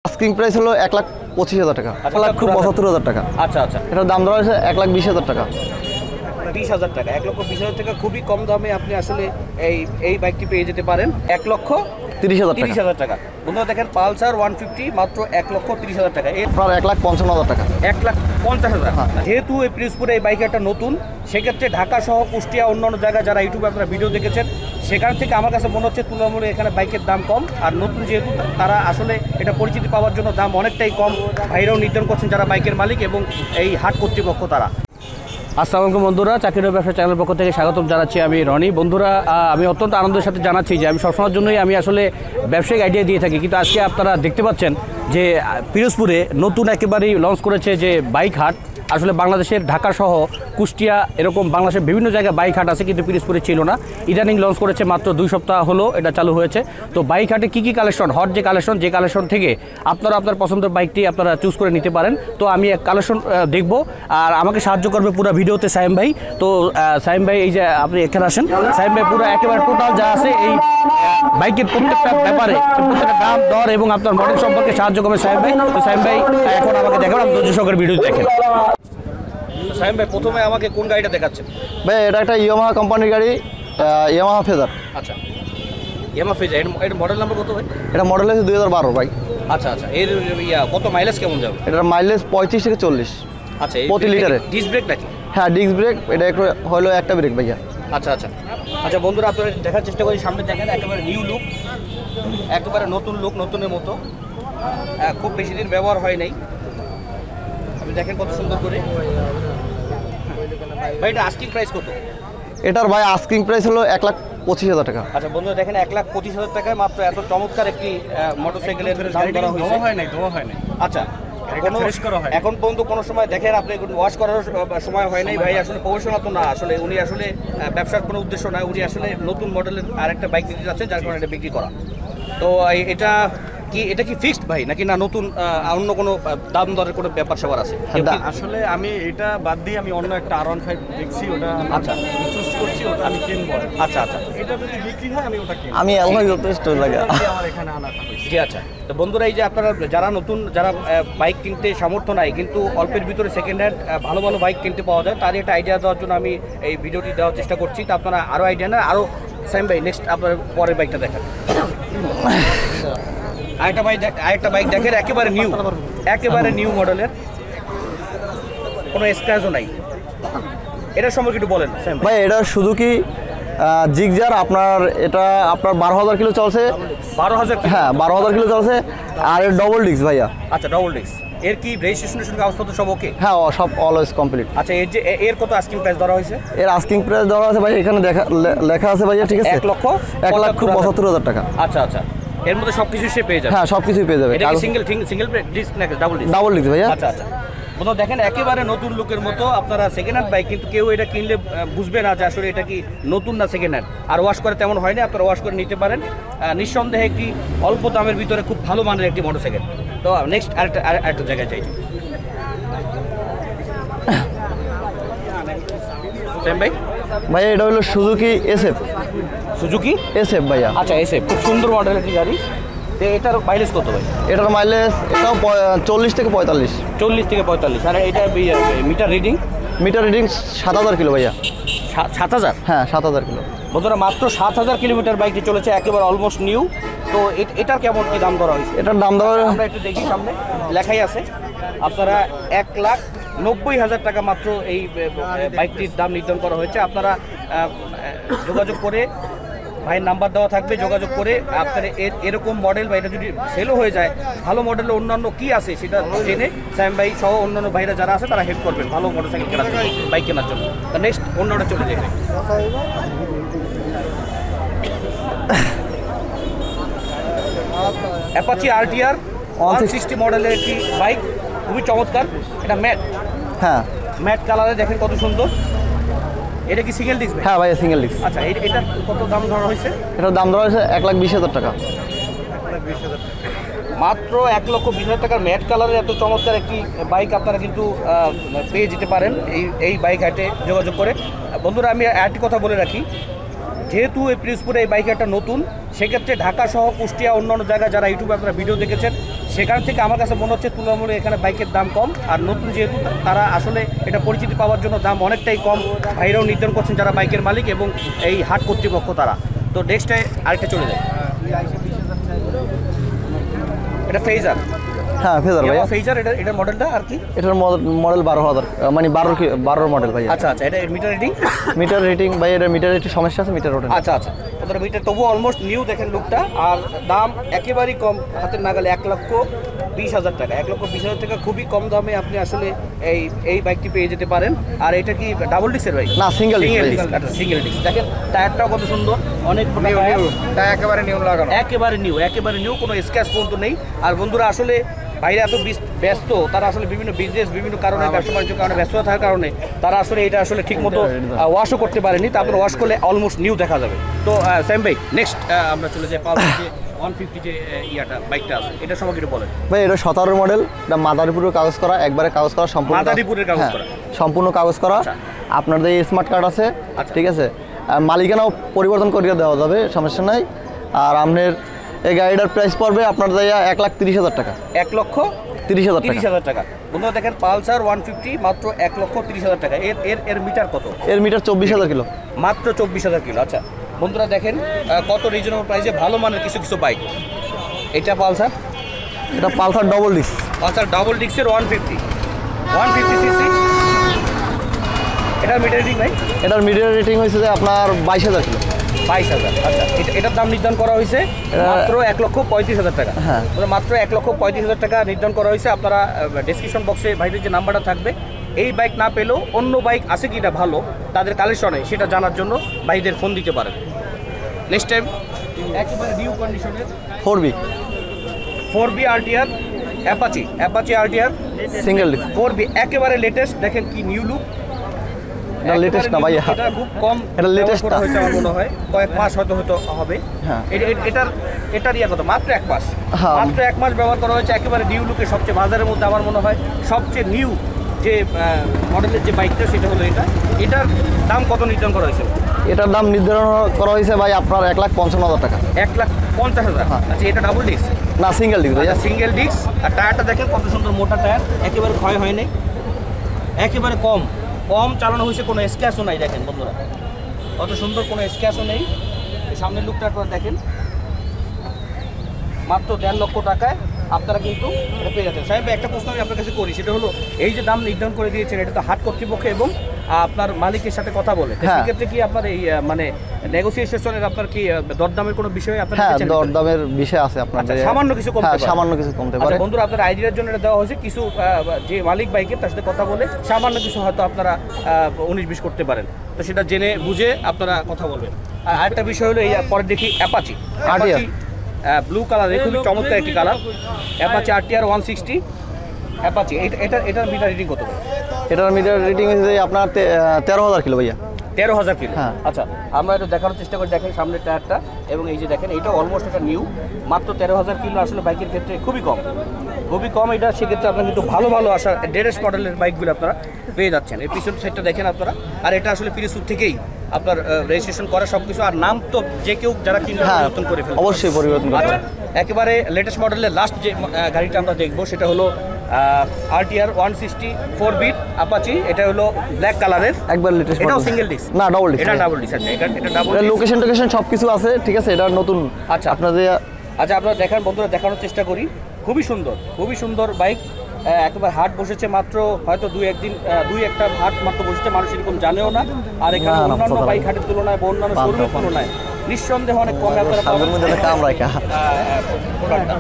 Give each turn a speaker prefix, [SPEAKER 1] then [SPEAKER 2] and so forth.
[SPEAKER 1] Asking price হলো 1,25,000 টাকা, 1,72,000 টাকা।
[SPEAKER 2] আচ্ছা আচ্ছা,
[SPEAKER 1] এটার দাম দেওয়া হয়েছে 1,20,000 টাকা।
[SPEAKER 2] 20,000 টাকা, 1,20,000 টাকা খুবই কম দামে আপনি আসলে এই বাইকটি পেয়ে যেতে পারেন 1,30,000 টাকা। বন্ধুরা দেখেন পালসার 150 মাত্র 1,30,000 টাকা,
[SPEAKER 1] আপনার 1,55,000 টাকা।
[SPEAKER 2] 1,50,000। যেহেতু এই পিরোজপুরে এই বাইক একটা নতুন, সেক্ষেত্রে ঢাকা সহ কুষ্টিয়া অন্যান্য জায়গায় যারা ইউটিউবে আপনারা ভিডিও দেখেছেন সেখান থেকে আমার কাছে মনে হচ্ছে তুলনামূলক এখানে বাইকের দাম কম। আর নতুন যেহেতু তারা আসলে এটা পরিচিতি পাওয়ার জন্য দাম অনেকটাই কম ভাইরাও নির্ধারণ করছেন যারা বাইকের মালিক এবং এই হাট কর্তৃপক্ষ তারা। আসসালামু আলাইকুম বন্ধুরা, চাকরি ব্যবসা চ্যানেলের পক্ষ থেকে স্বাগতম জানাচ্ছি আমি রনি। বন্ধুরা, আমি অত্যন্ত আনন্দের সাথে জানাচ্ছি যে আমি সবসময়ের জন্যই আমি আসলে ব্যবসায়িক আইডিয়া দিয়ে থাকি, কিন্তু আজকে আপনারা দেখতে পাচ্ছেন যে পিরোজপুরে নতুন একেবারেই লঞ্চ করেছে যে বাইক হাট। আসলে বাংলাদেশের ঢাকা সহ কুষ্টিয়া এরকম বাংলাদেশের বিভিন্ন জায়গায় বাইক হাট আছে, কিন্তু পিরোজপুরে ছিল না। ইদানিং লঞ্চ করেছে, মাত্র 2 সপ্তাহ হলো এটা চালু হয়েছে। তো বাইক হাটে কী কী কালেকশন, হট যে কালেকশন থেকে আপনারা আপনার পছন্দের বাইকটি আপনারা চুজ করে নিতে পারেন। তো আমি এক কালেকশন দেখব, আর আমাকে সাহায্য করবে পুরো ভিডিওতে সাইম ভাই। তো সাইম ভাই, এই যে আপনি এখানে আসেন, সাইম ভাই পুরো একেবারে টোটাল যা আছে এই বাইকের প্রত্যেকটা ব্যাপারে, প্রত্যেকটা দাম দর এবং আপনার মডেল সম্পর্কে সাহায্য করবে সাইম ভাই। তো সাইম ভাই এখন আমাকে দেখাবেন, আপনি ধৈর্য সহকারে ভিডিও দেখেন। সাইম ভাই, প্রথমে আমাকে কোন গাড়িটা দেখাচ্ছেন?
[SPEAKER 1] ভাই এটা একটা ইয়ামাহা কোম্পানির গাড়ি, ইয়ামাহা ফেজার।
[SPEAKER 2] আচ্ছা, ইয়ামাহা ফেজার, এর মডেল নাম্বার কত ভাই?
[SPEAKER 1] এটা মডেল হচ্ছে 2012 ভাই।
[SPEAKER 2] আচ্ছা আচ্ছা, এর কত মাইলেজ কেমন যাবে?
[SPEAKER 1] এটার মাইলেজ 35 থেকে 40
[SPEAKER 2] আচ্ছা,
[SPEAKER 1] প্রতি লিটারে।
[SPEAKER 2] ডিস্ক ব্রেক নাকি?
[SPEAKER 1] হ্যাঁ, ডিস্ক ব্রেক। এটা একটু হলো একটা ব্রেক ভাইয়া।
[SPEAKER 2] আচ্ছা আচ্ছা আচ্ছা, বন্ধুরা আপনারা দেখার চেষ্টা করি, সামনে দেখেন একেবারে নিউ লুক, একেবারে নতুন লুক, নতুনের মতো, খুব বেশি দিন ব্যবহার হয় নাই। আপনি দেখেন কত সুন্দর করে। ভাই এটা আস্কিং প্রাইস কত?
[SPEAKER 1] এটার ভাই আস্কিং প্রাইস হলো 1,25,000 টাকা।
[SPEAKER 2] আচ্ছা বন্ধুরা দেখেন 1,25,000 টাকায় মাত্র এত চমৎকার একটি মোটরসাইকেলের দাম করা হয়েছে।
[SPEAKER 3] ধোয়া হয় নাই।
[SPEAKER 2] আচ্ছা, এখন পর্যন্ত কোনো সময় দেখেন আপনি ওয়াশ করার সময় হয় নাই। ভাই আসলে প্রফেশনাল তো না, আসলে উনি আসলে ব্যবসার কোনো উদ্দেশ্য নয়, উনি আসলে নতুন মডেলের আরেকটা বাইক নিতে যাচ্ছেন, যার কারণে এটা বিক্রি করা। তো এটা কি ফিক্সড ভাই, নাকি না নতুন অন্য কোনো দাম দরের কোনো ব্যাপার স্যাপার আছে?
[SPEAKER 3] আসলে আমি এটা বাদ দিয়ে আমি অন্য একটা R15 দেখছি, ওটা
[SPEAKER 2] আচ্ছা
[SPEAKER 3] চুজ করছি, ওটা আমি কিনবো।
[SPEAKER 2] আচ্ছা আচ্ছা,
[SPEAKER 3] এটা যদি বিক্রি হয় আমি ওটা কিনবো।
[SPEAKER 1] আমি আল্লাহ যথেষ্ট লাগে
[SPEAKER 3] আমার এখানে আনাটা হয়েছে।
[SPEAKER 2] জি আচ্ছা। তো বন্ধুরা, এই যে আপনারা যারা বাইক কিনতে সামর্থ্য নাই, কিন্তু অল্পের ভিতরে সেকেন্ড হ্যান্ড ভালো ভালো বাইক কিনতে পাওয়া যায়, তার একটা আইডিয়া দেওয়ার জন্য আমি এই ভিডিওটি দেওয়ার চেষ্টা করছি। তো আপনারা আরও আইডিয়া না, আরও সাইম ভাই নেক্সট আপনার পরের বাইকটা দেখান। আরেকটা বাইক দেখেন, একেবারে নিউ মডেলের, কোনো স্ক্র্যাচও নাই। এটার সম্পর্কে একটু বলেন সাইম ভাই।
[SPEAKER 1] ভাই এটা সুজুকি জিগজার। এটা আপনার 12,000 কিলো চলছে।
[SPEAKER 2] 12,000?
[SPEAKER 1] হ্যাঁ, 12,000 কিলো চলছে। আর এর ডবল ডিস্ক ভাইয়া।
[SPEAKER 2] আচ্ছা, ডবল ডিস্ক। এর কি রেজিস্ট্রেশন কাগজপত্র সব ওকে?
[SPEAKER 1] হ্যাঁ, সব অলওয়েজ কমপ্লিট।
[SPEAKER 2] আচ্ছা, এর কত আস্কিং প্রাইস ধরা হয়েছে?
[SPEAKER 1] এর আস্কিং প্রাইস দেওয়া আছে ভাই, এখানে লেখা আছে ভাইয়া, ঠিক আছে, 1,75,000 টাকা।
[SPEAKER 2] আচ্ছা আচ্ছা, এর মধ্যে সবকিছু সে পেয়ে যাবে?
[SPEAKER 1] হ্যাঁ, সব কিছুই পেয়ে যাবে।
[SPEAKER 2] এটা কি সিঙ্গেল ডিস্ক নাকি ডাবল ডিস্ক?
[SPEAKER 1] ডাবল ডিস্ক ভাইয়া।
[SPEAKER 2] আচ্ছা আচ্ছা, বন্ধু দেখেন একেবারে নতুন লুকের মতো। আপনারা সেকেন্ড হ্যান্ড বাইক, কিন্তু কেউ এটা কিনলে বুঝবে না যে আসলে এটা কি নতুন না সেকেন্ড হ্যান্ড। আর ওয়াশ করে তেমন হয়নি, আপনারা ওয়াশ করে নিতে পারেন। নিঃসন্দেহে একটি অল্প দামের ভিতরে খুব ভালো মানের একটি মোটরসাইকেল। তো নেক্সট আরেকটা জায়গায় চাই
[SPEAKER 1] ভাই এটা হলো সুজুকি এসএফ।
[SPEAKER 2] সুজুকি
[SPEAKER 1] এসএফ ভাইয়া।
[SPEAKER 2] আচ্ছা, এসএফ, খুব সুন্দর মডেল একটি গাড়ি। তো এটার মাইলেজ কত ভাই?
[SPEAKER 1] এটার মাইলেজ এটাও 40 থেকে 45।
[SPEAKER 2] 40 থেকে 45। আর এটা meter reading?
[SPEAKER 1] Meter reading 7,000 kilo ভাইয়া।
[SPEAKER 2] 7,000?
[SPEAKER 1] হ্যাঁ, 7,000 কিলো।
[SPEAKER 2] বন্ধুরা মাত্র 7,000 কিলোমিটার বাইকটি চলেছে, একেবারে অলমোস্ট নিউ। তো এটার কেমন কি দাম ধরা হয়েছে?
[SPEAKER 1] এটার দাম ধরা
[SPEAKER 2] আমরা একটু দেখি, সামনে লেখাই আছে। আপনারা 1,90,000 টাকা মাত্র এই বাইকটির দাম নির্ধারণ করা হয়েছে। আপনারা যোগাযোগ করে, ভাইয়ের নাম্বার দেওয়া থাকবে, যোগাযোগ করে আপনারা এরকম মডেল বা এটা যদি সেলও হয়ে যায়, ভালো মডেলের অন্যান্য কি আছে সেটা জেনে সাইম ভাই সহ অন্যান্য ভাইরা যারা আছে তারা হেল্প করবেন ভালো মোটরসাইকেল কেনার জন্য, বাইক কেনার জন্য। নেক্সট অন্যটা চলে যাবে। অ্যাপাচি RTR 160 মডেলের একটি বাইক, খুবই চমৎকার। এটা
[SPEAKER 1] হ্যাঁ,
[SPEAKER 2] ম্যাট কালারে, দেখেন কত সুন্দর। এটা কি সিঙ্গেল ডিস্ক?
[SPEAKER 1] হ্যাঁ ভাইয়া, সিঙ্গেল ডিস্ক।
[SPEAKER 2] আচ্ছা, এটার কত দাম ধরা হয়েছে?
[SPEAKER 1] এটার দাম ধরা হয়েছে 1,20,000 টাকা।
[SPEAKER 2] মাত্র 1,20,000 টাকার ম্যাট কালারের এত চমৎকার একটি বাইক আপনারা কিন্তু পেয়ে যেতে পারেন এই বাইক হাটে যোগাযোগ করে। বন্ধুরা, আমি আরেকটি কথা বলে রাখি, যেহেতু এই পিরোজপুরে এই বাইক একটা নতুন, সেক্ষেত্রে ঢাকা সহ কুষ্টিয়া অন্যান্য জায়গায় যারা ইউটিউবে আপনারা ভিডিও দেখেছেন সেখান থেকে আমার কাছে মনে হচ্ছে তুলনামূলক এখানে বাইকের দাম কম, আর নতুন যেহেতু তারা আসলে এটা পরিচিতি পাওয়ার জন্য দাম অনেকটাই কম ভাইরাও নির্ধারণ করছেন যারা বাইকের মালিক এবং এই হাট কর্তৃপক্ষ তারা। তো নেক্সটে আরেকটা চলে যায়, এটা ফেজার।
[SPEAKER 1] হ্যাঁ ফেজার ভাইয়া,
[SPEAKER 2] ফেজার এটার মডেলটা আর কি?
[SPEAKER 1] এটার মডেল 12,000, মানে 12 মডেল ভাইয়া।
[SPEAKER 2] আচ্ছা আচ্ছা, এটা মিটার রিডিং?
[SPEAKER 1] মিটার রেটিং ভাই, এটা মিটার রেটিং সমস্যা আছে, মিটার ওঠে না।
[SPEAKER 2] আচ্ছা আচ্ছা, ওদের মিটার তবুও অলমোস্ট নিউ দেখেন লুকটা, আর দাম একেবারেই কম, হাতের নাগালে 1,20,000 টাকা। 1,20,000 টাকা খুবই কম দামে আপনি আসলে এই বাইকটি পেয়ে যেতে পারেন। আর এটা কি ডাবল ডিস্কের বাইক?
[SPEAKER 1] না, সিঙ্গেল
[SPEAKER 2] ডিস্ক। আচ্ছা সিঙ্গেল ডিস্ক। দেখেন টায়ারটাও কত সুন্দর, অনেক
[SPEAKER 3] একেবারে নিয়ম লাগানো,
[SPEAKER 2] একেবারে নিউ, কোনো স্ক্র্যাচ পর্যন্ত নেই। আর বন্ধুরা আসলে বাইরে এত ব্যস্ত, তারা আসলে বিভিন্ন বিজনেস, বিভিন্ন কারণে, ব্যবসা বাণিজ্যের কারণে, ব্যস্ত থাকার কারণে তারা আসলে এটা আসলে ঠিকমতো ওয়াশও করতে পারেনি। তারপর ওয়াশ করলে অলমোস্ট নিউ দেখা যাবে। তো স্যাম ভাই, নেক্সট আমরা চলে যাই পালসার যে 150 যে বাইকটা আছে, এটা সম্পর্কে একটু বলেন
[SPEAKER 1] ভাই। এটা 17 মডেল, এটা মাদারীপুরের কাগজ করা, একবারে কাগজ করা, সম্পূর্ণ
[SPEAKER 2] মাদারীপুরের কাগজ
[SPEAKER 1] হ্যাঁ,
[SPEAKER 2] করা,
[SPEAKER 1] সম্পূর্ণ কাগজ করা।
[SPEAKER 2] আচ্ছা।
[SPEAKER 1] আপনাদের স্মার্ট কার্ড আছে,
[SPEAKER 2] আচ্ছা।
[SPEAKER 1] ঠিক আছে, মালিকানাও পরিবর্তন করিয়ে দেওয়া যাবে, সমস্যা নাই। আর আপনার এই গাড়িটার প্রাইস পড়বে আপনার 1,30,000 টাকা।
[SPEAKER 2] 1,30,000 টাকা। বন্ধুরা দেখেন পালসার 150 মাত্র 1,30,000 টাকা। এর মিটার কত?
[SPEAKER 1] এর মিটার 24,000 কিলো,
[SPEAKER 2] মাত্র 24,000 কিলো। আচ্ছা বন্ধুরা দেখেন কত রিজনেবল প্রাইসে ভালো মানের কিছু বাইক। এটা পালসার,
[SPEAKER 1] এটা Pulsar double disc.
[SPEAKER 2] Pulsar double ডিস্কের 150 সিসি। এটার মিটার রিডিং ভাই?
[SPEAKER 1] এটার মিটার রেটিং হয়েছে যে আপনার 22,000 কিলো।
[SPEAKER 2] 22,000। আচ্ছা, এটার দাম নির্ধারণ করা হয়েছে মাত্র 1,35,000 টাকা।
[SPEAKER 1] হ্যাঁ।
[SPEAKER 2] মাত্র 1,35,000 টাকা নির্ধারণ করা হয়েছে। আপনারা ডেসক্রিপশন বক্সে ভাইদের যে নাম্বারটা থাকবে, এই বাইক না পেলেও অন্য বাইক আছে কি এটা ভালো তাদের কালেকশনে সেটা জানার জন্য ভাইদের ফোন দিতে পারেন। নেক্সট টাইম একেবারে নিউ কন্ডিশনের 4B RTR Apache RTR
[SPEAKER 1] single disc,
[SPEAKER 2] 4B একেবারে লেটেস্ট। দেখেন কি নিউ লুক।
[SPEAKER 1] এটা লেটেস্ট না ভাই,
[SPEAKER 2] এটা খুব কম,
[SPEAKER 1] এটা latest
[SPEAKER 2] করা
[SPEAKER 1] না।
[SPEAKER 2] হয়েছে আমার মনে হয়, কয়েক মাস হয়তো হবে।
[SPEAKER 1] হ্যাঁ।
[SPEAKER 2] এটার ইয়া কত? মাত্র 1 মাস।
[SPEAKER 1] হ্যাঁ।
[SPEAKER 2] মাত্র 1 মাস ব্যবহার করা হয়েছে, একেবারে নিউ লুকে। সবচেয়ে বাজারের মধ্যে আমার মনে হয় সবচেয়ে নিউ যে মডেলের যে বাইকটা সেটা হলো এটার দাম কত নির্ধারণ করা হয়েছে?
[SPEAKER 1] এটার দাম নির্ধারণ করা হয়েছে ভাই আপনার 1,55,000 টাকা।
[SPEAKER 2] 1,50,000।
[SPEAKER 1] হ্যাঁ।
[SPEAKER 2] আচ্ছা, এটা ডাবল ডিস্ক?
[SPEAKER 1] না, সিঙ্গেল ডিস্ক ভাইয়া।
[SPEAKER 2] Single disc. আর টায়ারটা দেখেন কত সুন্দর মোটা টায়ার, একেবারে ক্ষয় হয়নি, একেবারে কম চালানো হয়েছে, কোনো স্ক্র্যাচও নাই। দেখেন বন্ধুরা কত সুন্দর, কোনো স্ক্র্যাচও নেই। সামনের লুকটা আপনারা দেখেন, মাত্র 1.5 লক্ষ টাকায় আপনারা কিন্তু এটা পেয়ে যাচ্ছেন। সাহেব একটা প্রশ্ন আমি আপনার কাছে করি, সেটা হলো এই যে দাম নির্ধারণ করে দিয়েছেন, এটা তো হাট কর্তৃপক্ষ এবং আপনার মালিকের সাথে কথা বলে,
[SPEAKER 1] হ্যাঁ।
[SPEAKER 2] সেক্ষেত্রে কি আপনার এই মানে নেগোসিয়েশনের আপনার কি দরদামের কোনো বিষয় আপনার
[SPEAKER 1] হ্যাঁ,
[SPEAKER 2] দেখেছেন?
[SPEAKER 1] দরদামের বিষয় আছে আপনার।
[SPEAKER 2] আচ্ছা, সামান্য কিছু কমতে
[SPEAKER 1] হ্যাঁ,
[SPEAKER 2] পারে।
[SPEAKER 1] সামান্য কিছু কমতে পারে।
[SPEAKER 2] আচ্ছা বন্ধুরা, আপনার আইডিয়ার জন্য এটা দেওয়া হয়েছে, কিছু যে মালিক বাইকের তার সাথে কথা বলে সামান্য কিছু হয়তো আপনারা 19-20 করতে পারেন। তো সেটা জেনে বুঝে আপনারা কথা বলবেন। আর আরেকটা বিষয় হলো এই পরে দেখি অ্যাপাচি ব্লু কালার, খুবই চমৎকার একটি কালার। Apache RTR 160 Apache. এটার মিটার রিডিং কত?
[SPEAKER 1] এটার মিটার রেটিং হয়েছে আপনার 13,000 কিলো ভাইয়া।
[SPEAKER 2] 13,000 কিলো।
[SPEAKER 1] হ্যাঁ।
[SPEAKER 2] আচ্ছা, আমরা এটা দেখানোর চেষ্টা করি। দেখেন সামনের টায়ারটা, এবং এই যে দেখেন এটা অলমোস্ট একটা নিউ, মাত্র 13,000 কিলো। আসলে বাইকের ক্ষেত্রে খুবই কম এটা। সেক্ষেত্রে আপনার কিন্তু ভালো আসা লেটেস্ট মডেলের বাইকগুলো আপনারা পেয়ে যাচ্ছেন। এই পিছন সাইডটা দেখেন আপনারা। আর এটা আসলে পিরিসুর থেকেই আপনার রেজিস্ট্রেশন করা সব কিছু। আর নাম তো যে কেউ যারা কিনবে
[SPEAKER 1] হ্যাঁ,
[SPEAKER 2] পরিবর্তন করে ফেলবে,
[SPEAKER 1] অবশ্যই পরিবর্তন করতে
[SPEAKER 2] আচ্ছা,
[SPEAKER 1] হবে।
[SPEAKER 2] একেবারে লেটেস্ট মডেলের লাস্ট যে গাড়িটা আমরা দেখবো সেটা হলো RTR 160 4B অ্যাপাচি। এটা হলো ব্ল্যাক কালারের,
[SPEAKER 1] একবার লেটেস্ট।
[SPEAKER 2] এটাও সিঙ্গেল ডিস্ক?
[SPEAKER 1] না, ডাবল ডিস্ক।
[SPEAKER 2] এটা ডাবল ডিস্ক। আচ্ছা, এটা ডাবল
[SPEAKER 1] এটা লোকেশন সবকিছু আছে, ঠিক আছে। এটা নতুন।
[SPEAKER 2] আচ্ছা
[SPEAKER 1] আপনাদের
[SPEAKER 2] আচ্ছা, আপনারা দেখান বন্ধুরা, দেখানোর চেষ্টা করি। খুবই সুন্দর বাইক। একবার হাট বসেছে মাত্র, হয়তো দুই একটা হাট মাত্র বসেছে, মানুষ এরকম জানেও না। আর এখানে
[SPEAKER 1] না,
[SPEAKER 2] অন্যান্য
[SPEAKER 1] কথা
[SPEAKER 2] বাইক হাটের তুলনায় বা অন্যান্য শোরুমের তুলনায় নিঃসন্দেহে অনেক কমে আপনারা
[SPEAKER 1] সামনের মধ্যে একটা কামড়ায়
[SPEAKER 2] প্রোডাক্টটা